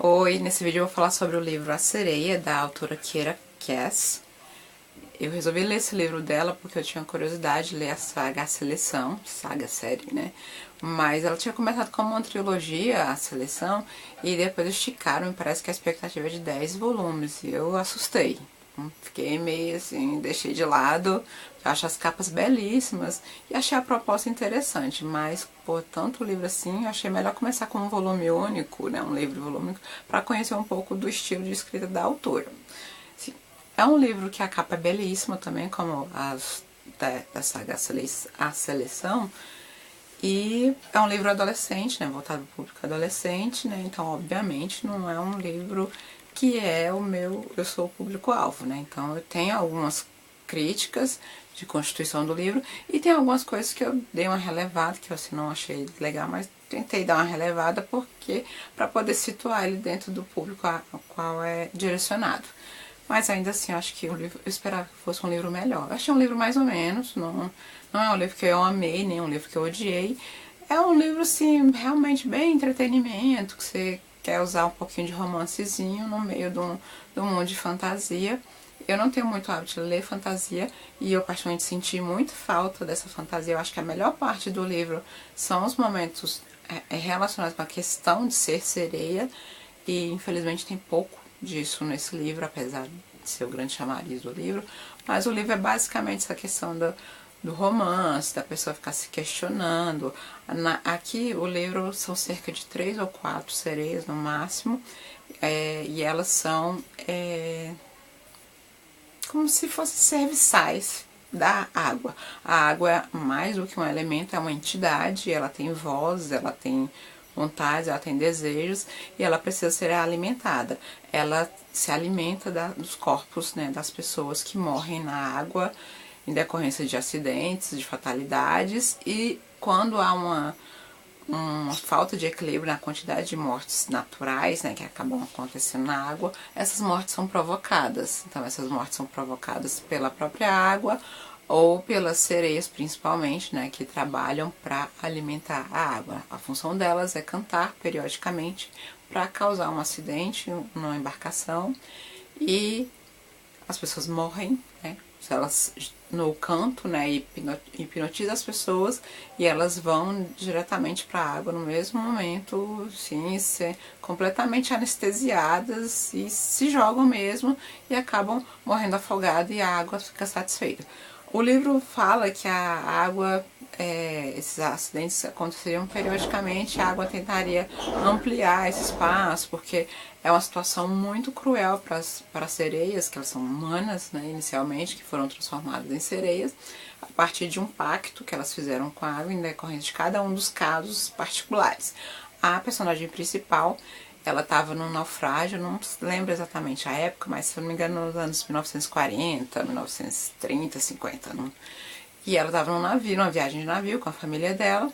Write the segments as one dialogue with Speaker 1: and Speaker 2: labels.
Speaker 1: Oi, nesse vídeo eu vou falar sobre o livro A Sereia, da autora Kiera Cass. Eu resolvi ler esse livro dela porque eu tinha curiosidade de ler a saga A Seleção, série, né? Mas ela tinha começado como uma trilogia, A Seleção, e depois esticaram, e parece que a expectativa é de 10 volumes, e eu assustei. Fiquei meio assim, deixei de lado, acho as capas belíssimas e achei a proposta interessante, mas por tanto livro assim, achei melhor começar com um volume único, né, um livro volume, para conhecer um pouco do estilo de escrita da autora. Assim, é um livro que a capa é belíssima também, como as da saga A Seleção, e é um livro adolescente, né, voltado para o público adolescente, né, então obviamente não é um livro que é eu sou o público-alvo, né, então eu tenho algumas críticas de constituição do livro e tem algumas coisas que eu dei uma relevada, que eu assim não achei legal, mas tentei dar uma relevada porque para poder situar ele dentro do público ao qual é direcionado. Mas ainda assim, acho que o livro, eu esperava que fosse um livro melhor. Eu achei um livro mais ou menos, não é um livro que eu amei, nem um livro que eu odiei. É um livro, assim, realmente bem entretenimento, que você quer usar um pouquinho de romancezinho no meio de um mundo de fantasia. Eu não tenho muito hábito de ler fantasia e eu particularmente senti muito falta dessa fantasia. Eu acho que a melhor parte do livro são os momentos relacionados com a questão de ser sereia e infelizmente tem pouco disso nesse livro, apesar de ser o grande chamariz do livro, mas o livro é basicamente essa questão do romance, da pessoa ficar se questionando. Aqui o livro são cerca de 3 ou 4 sereias no máximo, e elas são como se fossem serviçais da água. A água é mais do que um elemento, é uma entidade, ela tem voz, ela tem vontades, ela tem desejos e ela precisa ser alimentada. Ela se alimenta dos corpos, né, das pessoas que morrem na água em decorrência de acidentes, de fatalidades, e quando há uma falta de equilíbrio na quantidade de mortes naturais, né, que acabam acontecendo na água, essas mortes são provocadas. Então essas mortes são provocadas pela própria água ou pelas sereias principalmente, né, que trabalham para alimentar a água. A função delas é cantar periodicamente para causar um acidente numa embarcação e as pessoas morrem, né? Elas no canto, né, hipnotiza as pessoas e elas vão diretamente para a água no mesmo momento, sim, ser completamente anestesiadas e se jogam mesmo e acabam morrendo afogadas e a água fica satisfeita. O livro fala que a água, esses acidentes aconteceriam periodicamente, a água tentaria ampliar esse espaço, porque é uma situação muito cruel para as sereias, que elas são humanas, né, inicialmente, que foram transformadas em sereias, a partir de um pacto que elas fizeram com a água em decorrência de cada um dos casos particulares. A personagem principal, ela estava num naufrágio, não lembro exatamente a época, mas se eu não me engano nos anos 1940, 1930, 50. Não? E ela estava num navio, numa viagem de navio com a família dela,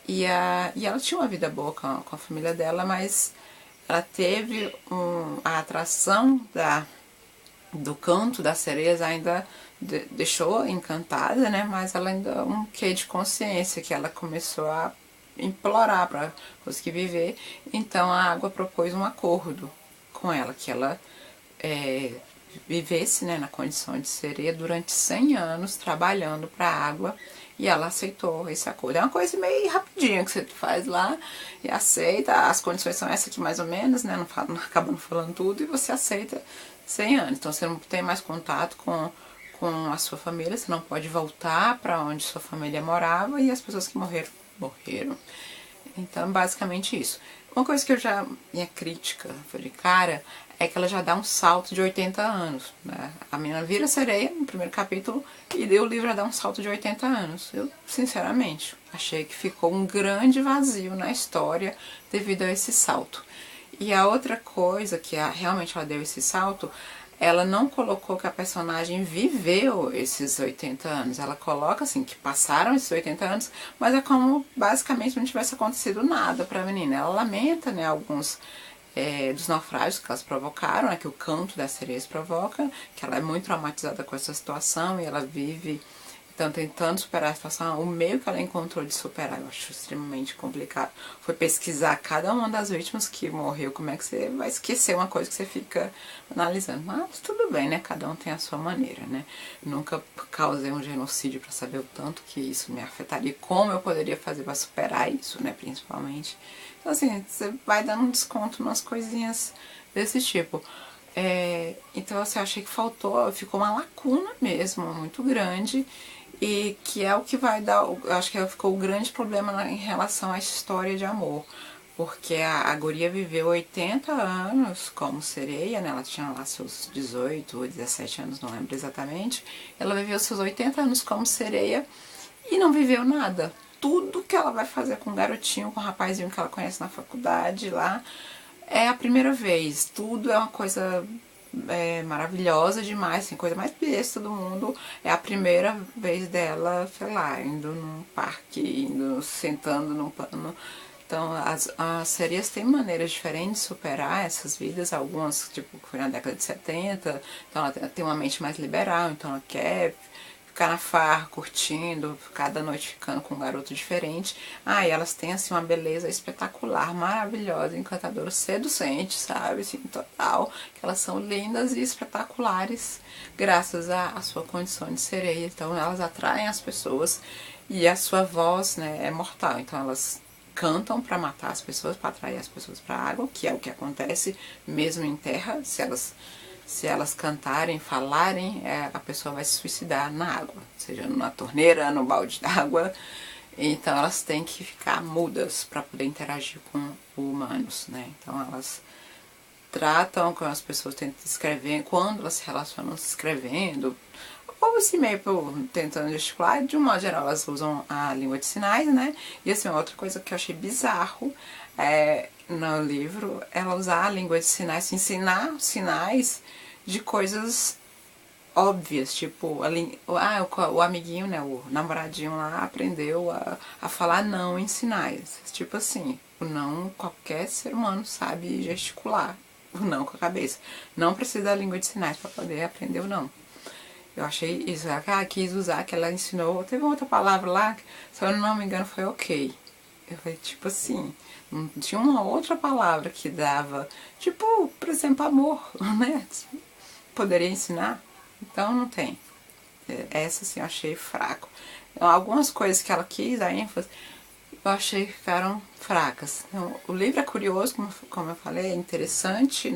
Speaker 1: e ela tinha uma vida boa com a família dela, mas ela teve a atração do canto das sereias ainda deixou encantada, né? Mas ela ainda um quê de consciência que ela começou a implorar para conseguir viver. Então a água propôs um acordo com ela, que ela vivesse, né, na condição de sereia durante 100 anos trabalhando para a água, e ela aceitou esse acordo. É uma coisa meio rapidinha que você faz lá e aceita, as condições são essas aqui mais ou menos, né, não acaba não falando tudo, e você aceita 100 anos. Então você não tem mais contato com a sua família, você não pode voltar para onde sua família morava, e as pessoas que morreram, morreram. Então, basicamente isso. Uma coisa que minha crítica, falei, cara, é que ela já dá um salto de 80 anos, né? A menina vira sereia no primeiro capítulo e o livro já dá um salto de 80 anos. Eu, sinceramente, achei que ficou um grande vazio na história devido a esse salto. E a outra coisa que realmente ela deu esse salto, ela não colocou que a personagem viveu esses 80 anos. Ela coloca assim, que passaram esses 80 anos, mas é como basicamente não tivesse acontecido nada pra menina. Ela lamenta, né, alguns dos naufrágios que elas provocaram, né, que o canto das sereias provoca, que ela é muito traumatizada com essa situação e ela vive Então, tentando superar a situação, o meio que ela encontrou de superar, eu acho extremamente complicado. Foi pesquisar cada uma das vítimas que morreu, como é que você vai esquecer uma coisa que você fica analisando. Mas tudo bem, né? Cada um tem a sua maneira, né? Nunca causei um genocídio para saber o tanto que isso me afetaria, como eu poderia fazer para superar isso, né? Principalmente. Então, assim, você vai dando um desconto nas coisinhas desse tipo. Então, assim, eu achei que ficou uma lacuna mesmo, muito grande, e que é o que vai dar, eu acho que ficou o grande problema em relação à história de amor, porque a guria viveu 80 anos como sereia, né? Ela tinha lá seus 18 ou 17 anos, não lembro exatamente, ela viveu seus 80 anos como sereia e não viveu nada. Tudo que ela vai fazer com o garotinho, com o rapazinho que ela conhece na faculdade lá, é a primeira vez. Tudo é uma coisa maravilhosa demais, assim, coisa mais besta do mundo. É a primeira vez dela, sei lá, indo num parque, sentando num pano. Então, as séries têm maneiras diferentes de superar essas vidas. Algumas, tipo, que foi na década de 70, então ela tem uma mente mais liberal, então ela quer ficar na farra, curtindo, cada noite ficando com um garoto diferente. E elas têm, assim, uma beleza espetacular, maravilhosa, encantadora, seducente, sabe, assim, total, que elas são lindas e espetaculares, graças à sua condição de sereia. Então, elas atraem as pessoas e a sua voz, né, é mortal, então elas cantam para matar as pessoas, para atrair as pessoas para a água, que é o que acontece mesmo em terra. Se elas cantarem, falarem, a pessoa vai se suicidar na água, seja na torneira, no balde d'água. Então elas têm que ficar mudas para poder interagir com humanos, né? Então elas tratam com as pessoas, tentam escrever, quando elas se relacionam se escrevendo, ou assim meio tentando gesticular. De um modo geral elas usam a língua de sinais, né? E assim, outra coisa que eu achei bizarro no livro, ela usar a língua de sinais, ensinar sinais de coisas óbvias, tipo, o amiguinho, né, o namoradinho lá aprendeu a falar não em sinais. Tipo assim, o não qualquer ser humano sabe gesticular, o não com a cabeça. Não precisa da língua de sinais para poder aprender o não. Eu achei isso, ela quis usar, que ela ensinou, teve uma outra palavra lá, se eu não me engano foi ok. Eu falei, tipo assim, não tinha uma outra palavra que dava, tipo, por exemplo, amor, né? Poderia ensinar? Então não tem. Essa assim eu achei fraco. Então, algumas coisas que ela quis dar ênfase, eu achei que ficaram fracas. Então, o livro é curioso, como eu falei, é interessante,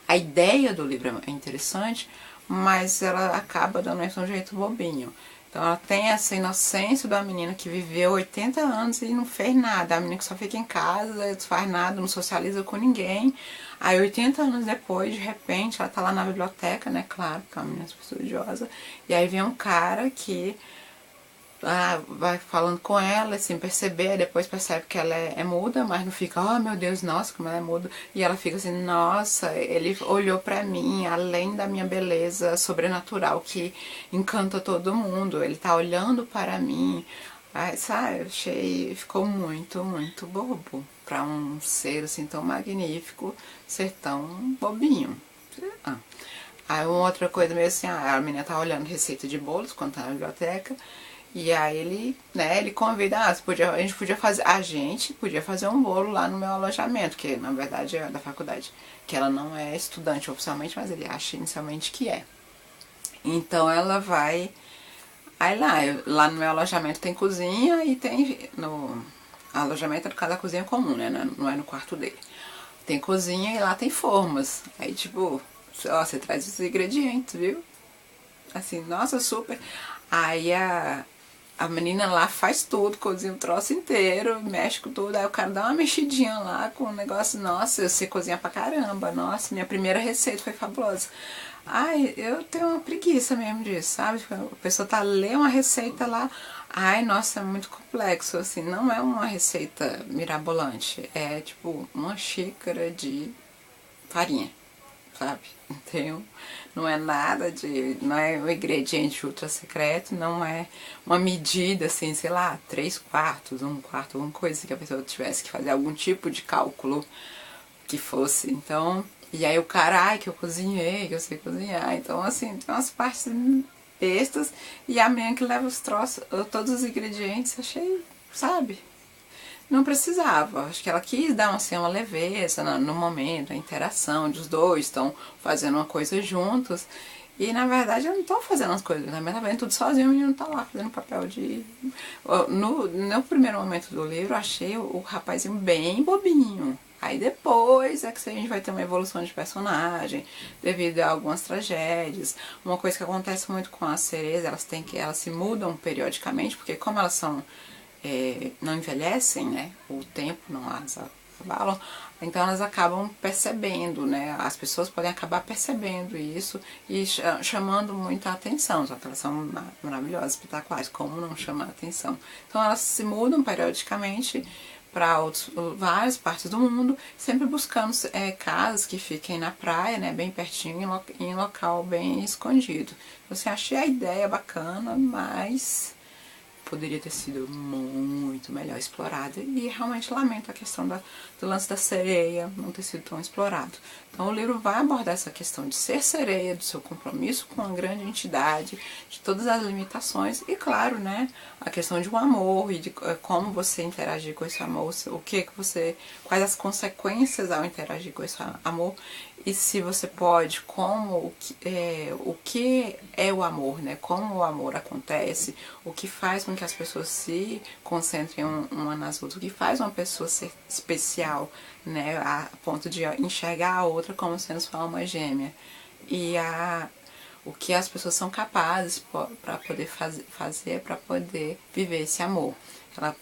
Speaker 1: a ideia do livro é interessante, mas ela acaba dando isso de um jeito bobinho. Então ela tem essa inocência da menina que viveu 80 anos e não fez nada. A menina que só fica em casa, não faz nada, não socializa com ninguém. Aí 80 anos depois, de repente, ela tá lá na biblioteca, né? Claro, porque é uma menina super estudiosa. E aí vem um cara que vai falando com ela, sem perceber, depois percebe que ela é muda, mas não fica, oh meu Deus, nossa, como ela é muda. E ela fica assim, nossa, ele olhou pra mim, além da minha beleza sobrenatural que encanta todo mundo, ele tá olhando para mim. Sabe, eu achei, ficou muito, muito bobo pra um ser assim tão magnífico ser tão bobinho. Aí uma outra coisa meio assim, a menina tá olhando receita de bolos quando tá na biblioteca. E aí ele convida, a gente podia fazer um bolo lá no meu alojamento, que na verdade é da faculdade, que ela não é estudante oficialmente, mas ele acha inicialmente que é. Então ela vai, aí lá no meu alojamento tem cozinha e tem, no alojamento no caso da cozinha comum, né, não é no quarto dele. Tem cozinha e lá tem formas, aí tipo, ó, você traz os ingredientes, viu? Assim, nossa, super. Aí a menina lá faz tudo, cozinha o troço inteiro, mexe com tudo. Aí o cara dá uma mexidinha lá com o negócio. Nossa, eu sei cozinhar pra caramba. Nossa, minha primeira receita foi fabulosa. Ai, eu tenho uma preguiça mesmo disso, sabe? A pessoa tá lendo uma receita lá. Ai, nossa, é muito complexo. Assim, não é uma receita mirabolante. É tipo uma xícara de farinha, sabe? Então, não é nada não é um ingrediente ultra secreto, não é uma medida assim, sei lá, 3/4, 1/4, alguma coisa que a pessoa tivesse que fazer algum tipo de cálculo que fosse. Então, e aí o cara, ai, que eu cozinhei, que eu sei cozinhar. Então, assim, tem umas partes bestas, e a menina que leva os troços, todos os ingredientes, achei, sabe? Não precisava, acho que ela quis dar assim, uma leveza no momento, a interação dos dois, estão fazendo uma coisa juntos, e na verdade eles não estão fazendo as coisas, na verdade tudo sozinho, o menino tá lá fazendo papel de... No primeiro momento do livro eu achei o rapazinho bem bobinho, aí depois é que a gente vai ter uma evolução de personagem, devido a algumas tragédias. Uma coisa que acontece muito com as sereias, elas se mudam periodicamente, porque como elas são... não envelhecem, né? O tempo não as abalam, então elas acabam percebendo, né? As pessoas podem acabar percebendo isso e chamando muita atenção, só que elas são maravilhosas, espetaculares, como não chamar atenção? Então elas se mudam periodicamente para várias partes do mundo, sempre buscando casas que fiquem na praia, né, bem pertinho, em local bem escondido. Você achei a ideia bacana, mas poderia ter sido muito melhor explorado, e realmente lamento a questão do lance da sereia não ter sido tão explorado. Então o livro vai abordar essa questão de ser sereia, do seu compromisso com a grande entidade, de todas as limitações e, claro, né, a questão de um amor e de como você interagir com esse amor, quais as consequências ao interagir com esse amor, e se você pode, o que é o amor, né? Como o amor acontece, o que faz com que as pessoas se concentrem uma nas outras, o que faz uma pessoa ser especial, né? A ponto de enxergar a outra como sendo sua alma gêmea. E o que as pessoas são capazes para poder fazer, para poder viver esse amor. Ela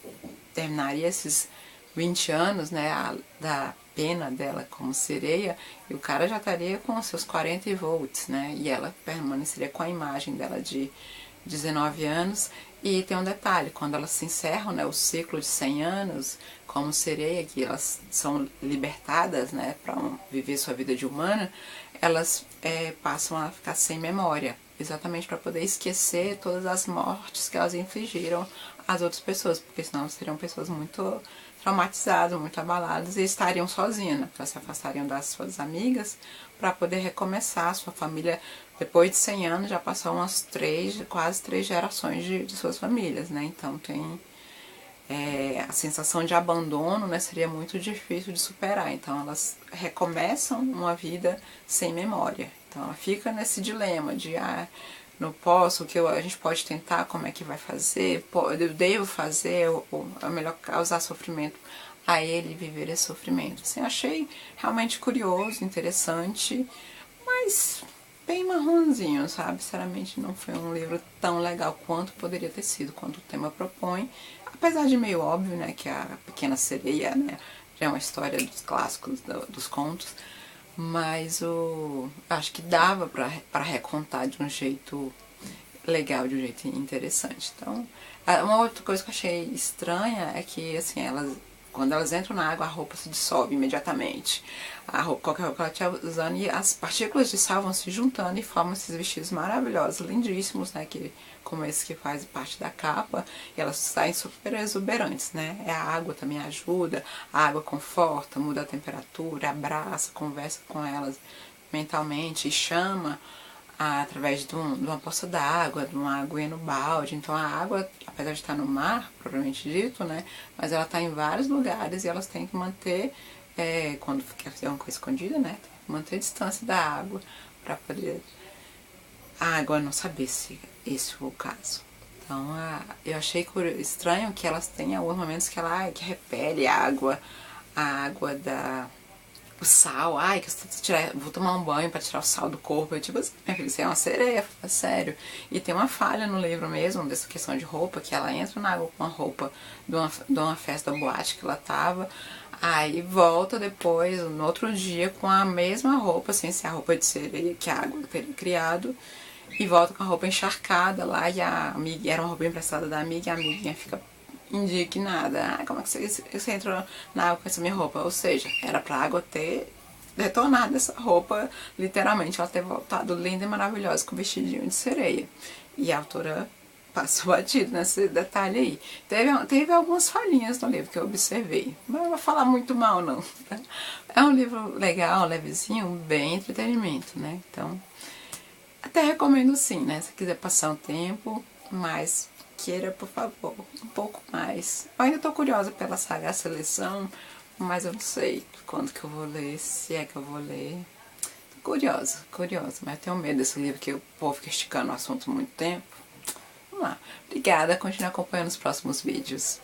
Speaker 1: terminaria esses 20 anos, né, da pena dela como sereia, e o cara já estaria com os seus 40 e volts, né, e ela permaneceria com a imagem dela de 19 anos. E tem um detalhe, quando elas se encerram, né, o ciclo de 100 anos como sereia, que elas são libertadas, né, para viver sua vida de humana, elas passam a ficar sem memória, exatamente para poder esquecer todas as mortes que elas infligiram às outras pessoas, porque senão seriam pessoas muito traumatizadas, muito abaladas, e estariam sozinhas, né? Elas se afastariam das suas amigas para poder recomeçar. A sua família, depois de 100 anos, já passou quase 3 gerações de suas famílias, né? Então tem a sensação de abandono, né? Seria muito difícil de superar. Então elas recomeçam uma vida sem memória. Então ela fica nesse dilema de não posso, a gente pode tentar, como é que vai fazer, eu devo fazer, ou é melhor causar sofrimento a ele, viver esse sofrimento. Assim, achei realmente curioso, interessante, mas bem marronzinho, sabe? Sinceramente não foi um livro tão legal quanto poderia ter sido, quanto o tema propõe, apesar de meio óbvio, né, que a Pequena Sereia, né, já é uma história dos clássicos, dos contos, mas acho que dava para recontar de um jeito legal, de um jeito interessante. Então, uma outra coisa que eu achei estranha é que, assim, quando elas entram na água, a roupa se dissolve imediatamente. Qualquer roupa que ela estiver usando, e as partículas de sal vão se juntando e formam esses vestidos maravilhosos, lindíssimos, né, como esse que faz parte da capa, e elas saem super exuberantes, né? A água também ajuda, a água conforta, muda a temperatura, abraça, conversa com elas mentalmente e chama através de uma poça d'água, de uma aguinha no balde. Então a água, apesar de estar no mar, propriamente dito, né, mas ela está em vários lugares e elas têm que manter, quando quer fazer uma coisa escondida, né, tem que manter a distância da água para poder a água não saber se esse foi o caso. Então eu achei estranho que elas têm alguns momentos que ela que repele a água o sal, que vou tomar um banho pra tirar o sal do corpo. Eu tipo assim, minha filha, você é uma sereia, sério. E tem uma falha no livro mesmo, dessa questão de roupa, que ela entra na água com uma roupa de uma festa boate que ela tava, aí volta depois, no outro dia, com a mesma roupa, sem ser a roupa de sereia que a água teria criado, e volta com a roupa encharcada lá, e a amiga, era uma roupa emprestada da amiga, e a amiguinha fica indignada. Como é que você entrou na água com essa minha roupa? Ou seja, era pra água ter detonado essa roupa, literalmente, ela ter voltado linda e maravilhosa com o vestidinho de sereia. E a autora passou batido nesse detalhe aí. Teve algumas falhinhas no livro que eu observei, mas não vou falar muito mal não, tá? É um livro legal, levezinho, bem entretenimento, né? Então, Até recomendo sim, né? Se quiser passar um tempo, mas queira, por favor, um pouco mais. Eu ainda tô curiosa pela saga A Seleção, mas eu não sei quando que eu vou ler, se é que eu vou ler. Tô curiosa, curiosa, mas tenho medo desse livro que o povo fica esticando o assunto muito tempo. Vamos lá. Obrigada, continue acompanhando os próximos vídeos.